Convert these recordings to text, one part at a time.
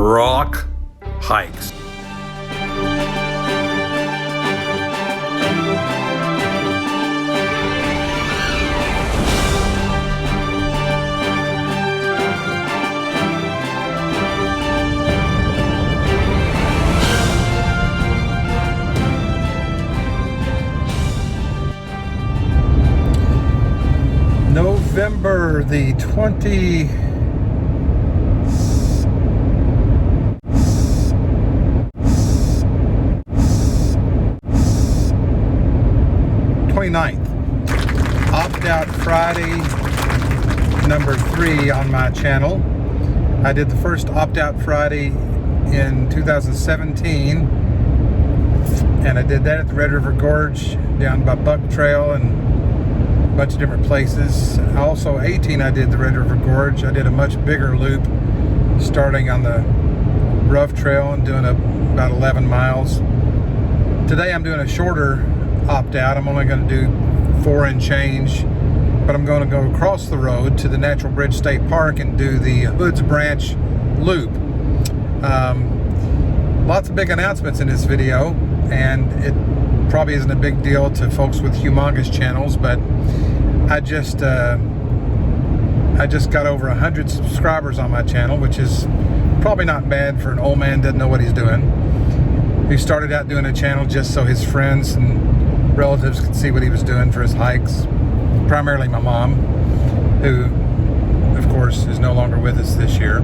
croc hikes. November the 29th. Opt-out Friday number 3 on my channel. I did the first opt-out Friday in 2017, and I did that at the Red River Gorge down by Buck Trail and a bunch of different places. Also 18, I did the Red River Gorge. I did a much bigger loop starting on the rough trail and doing about 11 miles. Today I'm doing a shorter opt-out. I'm only going to do 4 and change, but I'm going to go across the road to the Natural Bridge State Park and do the Hoods Branch loop. Lots of big announcements in this video, and it probably isn't a big deal to folks with humongous channels, but I just got over 100 subscribers on my channel, which is probably not bad for an old man doesn't know what he's doing. He started out doing a channel just so his friends and relatives could see what he was doing for his hikes. Primarily my mom, who of course is no longer with us this year.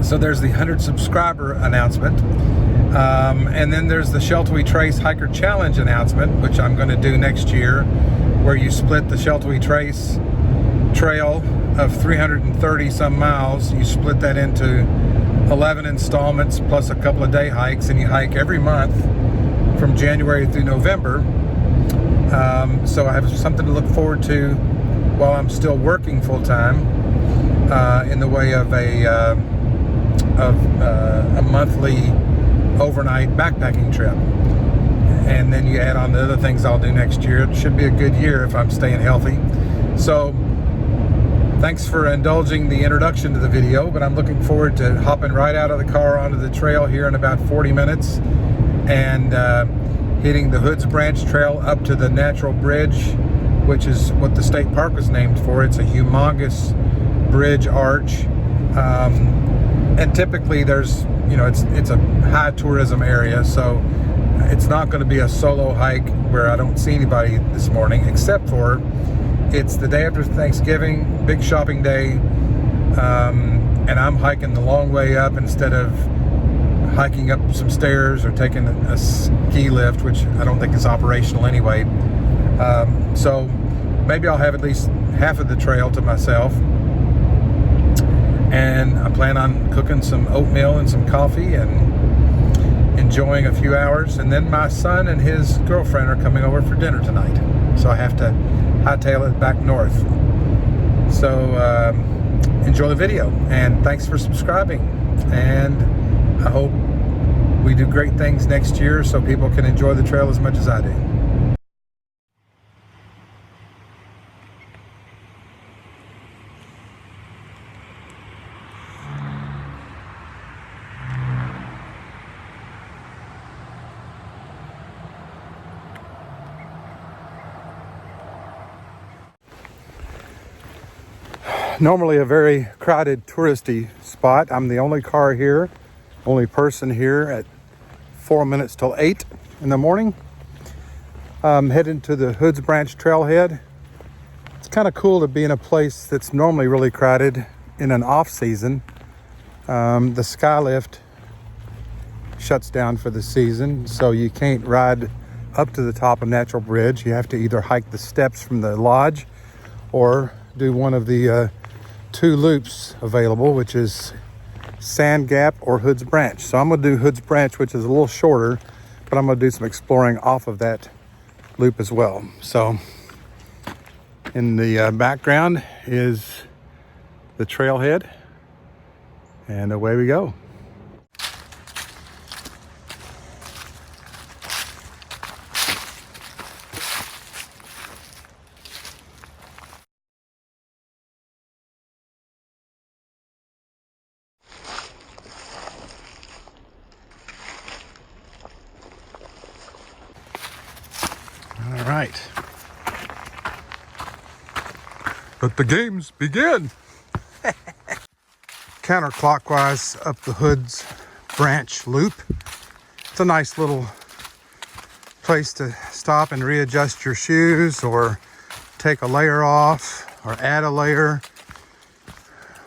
So there's the 100 subscriber announcement. And then there's the Sheltowee Trace Hiker Challenge announcement, which I'm going to do next year, where you split the Sheltowee Trace trail of 330 some miles. You split that into 11 installments plus a couple of day hikes, and you hike every month from January through November. So I have something to look forward to while I'm still working full-time in the way of a monthly overnight backpacking trip. And then you add on the other things I'll do next year. It should be a good year if I'm staying healthy. So thanks for indulging the introduction to the video, but I'm looking forward to hopping right out of the car onto the trail here in about 40 minutes and hitting the Hoods Branch Trail up to the Natural Bridge, which is what the state park was named for. It's a humongous bridge arch. And typically there's, it's a high tourism area, so it's not going to be a solo hike where I don't see anybody this morning, except for it's the day after Thanksgiving, big shopping day, and I'm hiking the long way up instead of hiking up some stairs or taking a ski lift, which I don't think is operational anyway. So maybe I'll have at least half of the trail to myself. And I plan on cooking some oatmeal and some coffee and enjoying a few hours. And then my son and his girlfriend are coming over for dinner tonight, so I have to hightail it back north. So enjoy the video, and thanks for subscribing. And I hope we do great things next year so people can enjoy the trail as much as I do. Normally a very crowded touristy spot. I'm the only car here, only person here at 4 minutes till 8 in the morning. I'm heading to the Hoods Branch Trailhead. It's kind of cool to be in a place that's normally really crowded in an off season. The sky lift shuts down for the season, so you can't ride up to the top of Natural Bridge. You have to either hike the steps from the lodge or do one of the 2 loops available, which is Sand Gap or Hoods Branch. So I'm going to do Hoods Branch, which is a little shorter, but I'm going to do some exploring off of that loop as well. So in the background is the trailhead, and away we go. right. Let the games begin. Counterclockwise up the Hood's branch loop. It's a nice little place to stop and readjust your shoes or take a layer off or add a layer,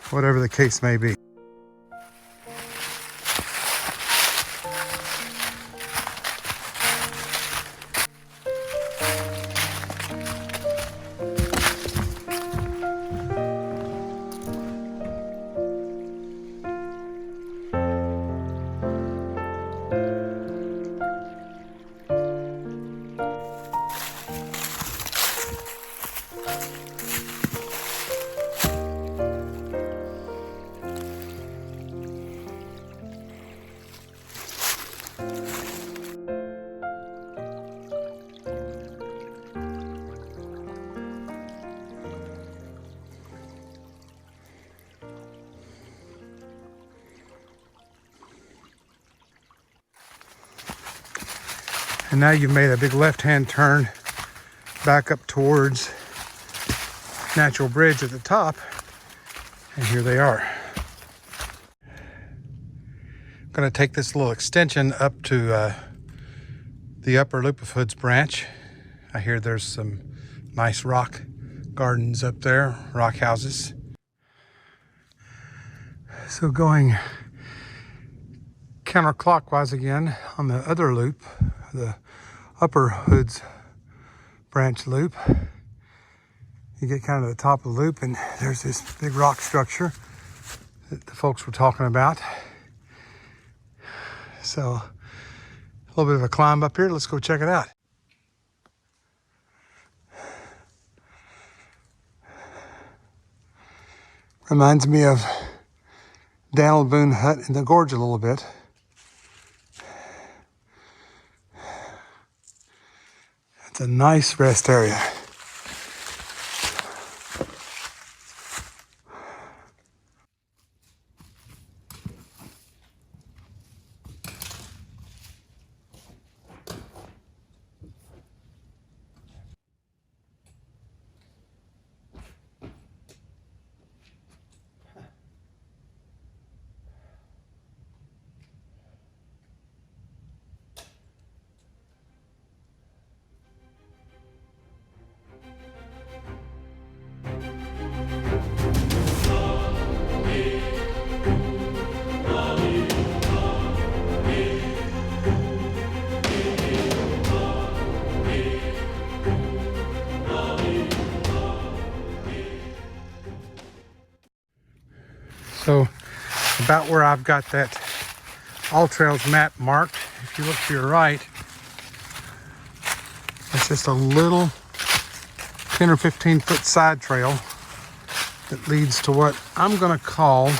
whatever the case may be. And now you've made a big left-hand turn back up towards Natural Bridge at the top. And here they are. I'm gonna take this little extension up to the upper loop of Hood's Branch. I hear there's some nice rock gardens up there, rock houses. So going counterclockwise again on the other loop, the upper Hood's Branch loop, you get kind of the top of the loop and there's this big rock structure that the folks were talking about. So a little bit of a climb up here. Let's go check it out. Reminds me of Daniel Boone Hut in the gorge a little bit. It's a nice rest area. So about where I've got that All Trails map marked, if you look to your right, it's just a little 10 or 15 foot side trail that leads to what I'm gonna call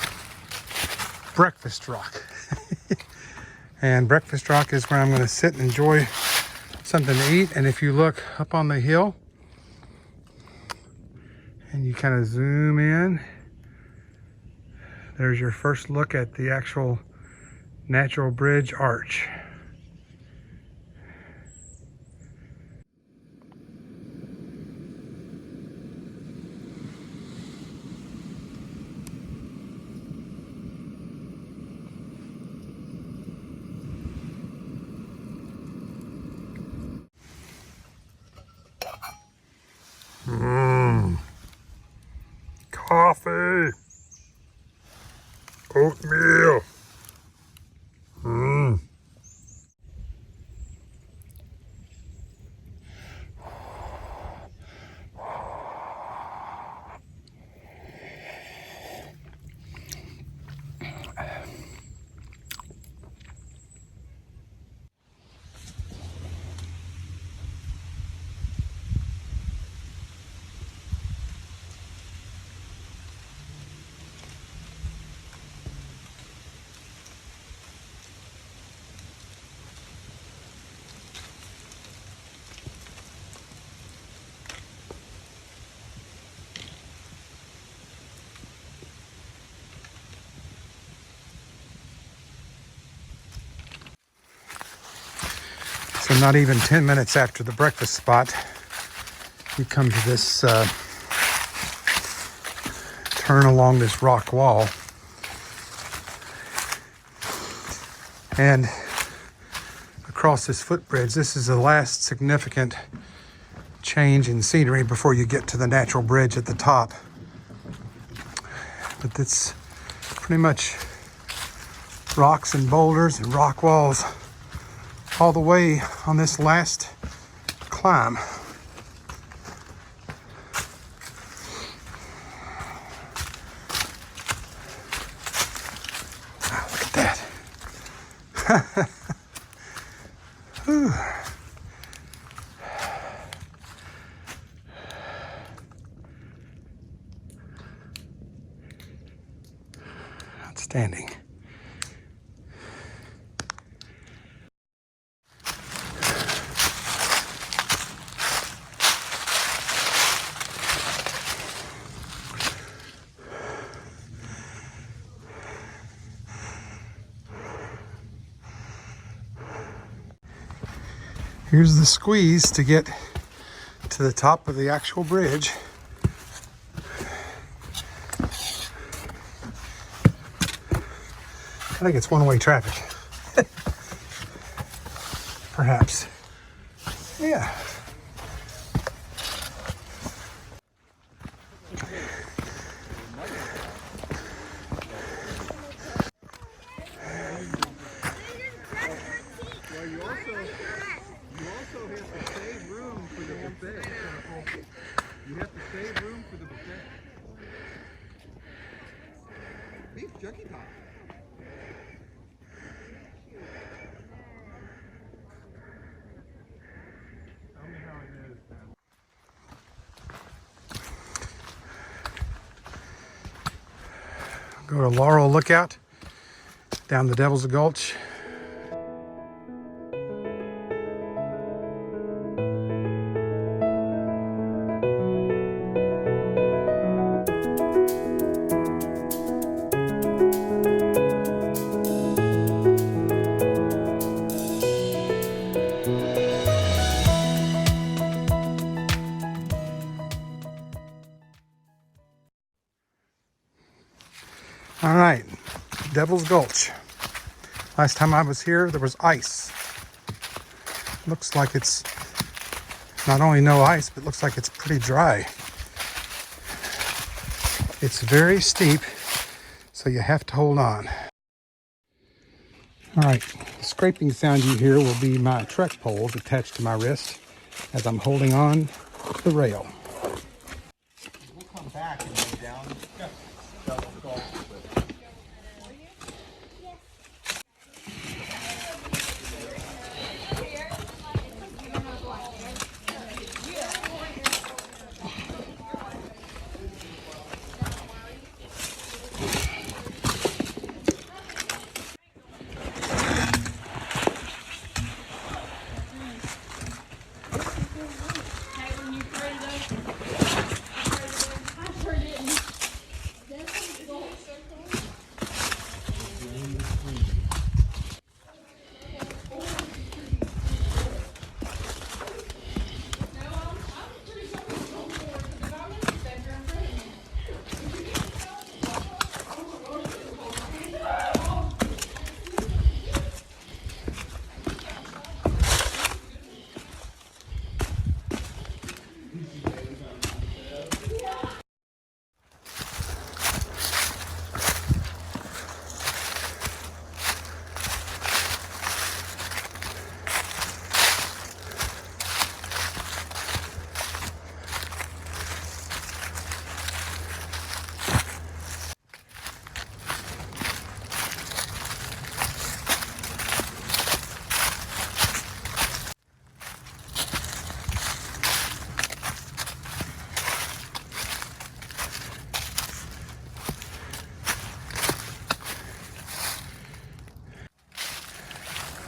Breakfast Rock. And Breakfast Rock is where I'm gonna sit and enjoy something to eat. And if you look up on the hill and you kind of zoom in, there's your first look at the actual Natural Bridge arch. Coffee. Oatmeal. So not even 10 minutes after the breakfast spot, you come to this turn along this rock wall, and across this footbridge, this is the last significant change in scenery before you get to the natural bridge at the top. But it's pretty much rocks and boulders and rock walls all the way on this last climb. Wow, look at that. Whew. Outstanding. Here's the squeeze to get to the top of the actual bridge. I think it's one-way traffic. Perhaps. Yeah. You have to save room for the buffet. Beef jerky top. Tell me how it is, man. Go to Laurel Lookout down the Devil's Gulch. All right, Devil's Gulch. Last time I was here, there was ice. Looks like it's not only no ice, but looks like it's pretty dry. It's very steep, so you have to hold on. All right, the scraping sound you hear will be my trek poles attached to my wrist as I'm holding on to the rail. We'll come back and go down. Yeah.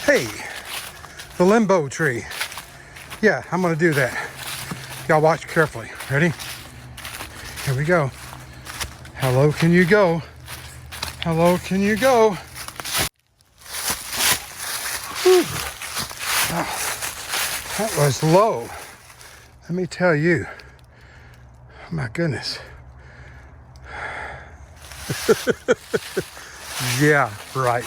Hey, the limbo tree. Yeah, I'm gonna do that. Y'all watch carefully. Ready? Here we go. How low can you go? How low can you go? Whew. Wow. That was low. Let me tell you. My goodness. Yeah, right.